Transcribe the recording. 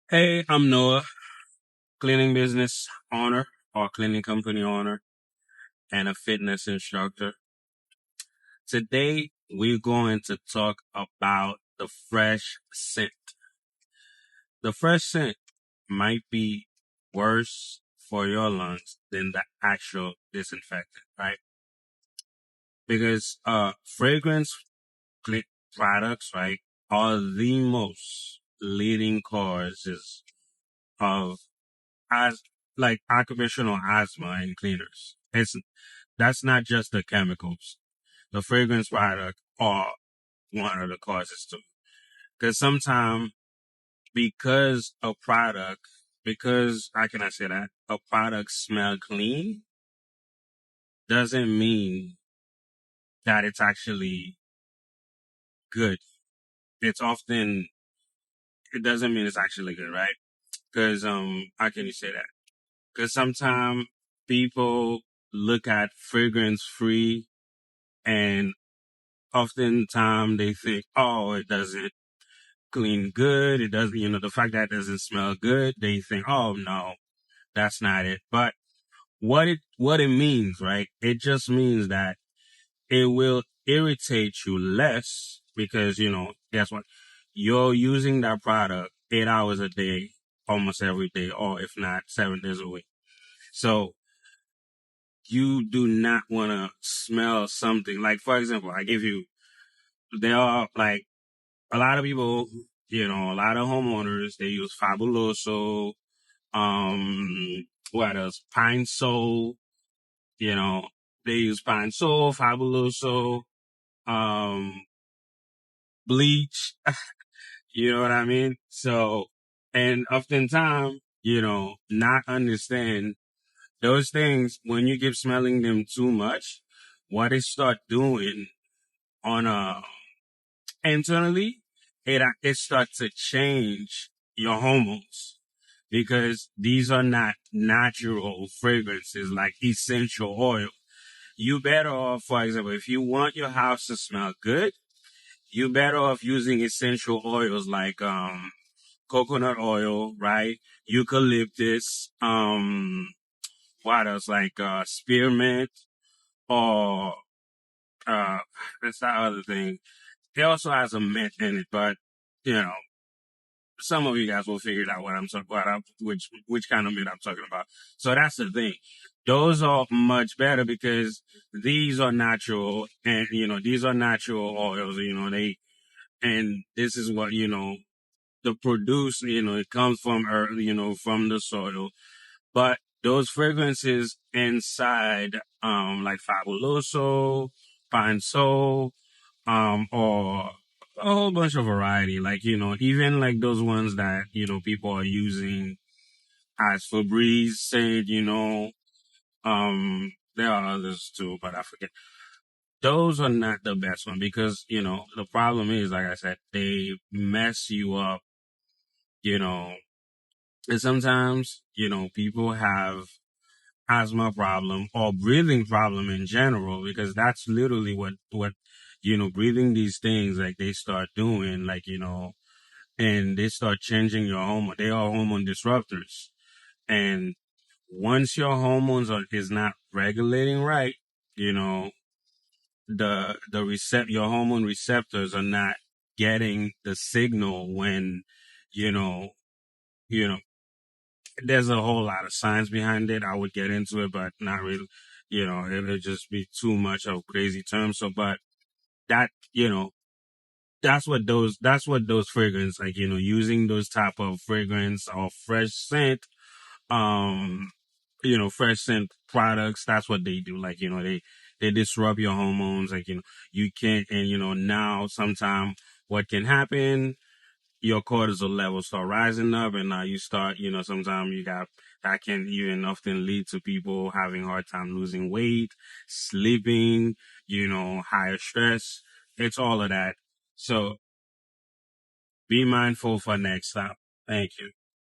Hey, I'm Noah, cleaning business owner or cleaning company owner and a fitness instructor. Today, we're going to talk about the fresh scent. The fresh scent might be worse for your lungs than the actual disinfectant, right? Because fragrance products, right, are the most leading causes of as like occupational asthma in cleaners. That's not just the chemicals. The fragrance product are one of the causes too. Because sometimes because how can I say that? A product smell clean doesn't mean that it's actually good. It's often, it doesn't mean it's actually good, right? Because, how can you say that? Because sometimes people look at fragrance free and oftentimes they think, oh, it doesn't clean good. It doesn't, the fact that it doesn't smell good, they think, oh no, that's not it. But what it means, right? It just means that it will irritate you less because, guess what? You're using that product 8 hours a day, almost every day, or if not 7 days a week. So you do not want to smell something like, for example, there are like a lot of people, a lot of homeowners, they use Fabuloso, what else? Pine Sol, you know, they use Pine Sol, Fabuloso, um, bleach, you know what I mean? So, and oftentimes, not understand those things when you keep smelling them too much, what it start doing on internally, it starts to change your hormones because these are not natural fragrances like essential oil. You better off, for example, if you want your house to smell good, you better off using essential oils like coconut oil, right? Eucalyptus, what else? Like spearmint or that's that other thing. It also has a mint in it, but you know, some of you guys will figure out what I'm talking about, which kind of mint I'm talking about. So that's the thing. Those are much better because these are natural, and these are natural oils. And this is what the produce. It comes from earth, from the soil. But those fragrances inside, like Fabuloso, Pine Sol, or a whole bunch of variety. Like, even like those ones that, people are using as Febreze, said, there are others too, but I forget. Those are not the best one because, the problem is, like I said, they mess you up, you know, and sometimes, people have asthma problem or breathing problem in general because that's literally what breathing these things like they start doing like and they start changing your hormone. They are hormone disruptors, and once your hormones is not regulating right, you know your hormone receptors are not getting the signal when you know you know there's a whole lot of science behind it. I would get into it, but not really. It'll just be too much of crazy terms. So, but that, that's what those fragrance, like, using those type of fragrance or fresh scent, um, fresh scent products, that's what they do. Like, they disrupt your hormones. Like, you can't, and, now sometime what can happen, your cortisol levels start rising up, and now you start, sometimes that can even often lead to people having a hard time losing weight, sleeping, higher stress. It's all of that. So be mindful for next time. Thank you.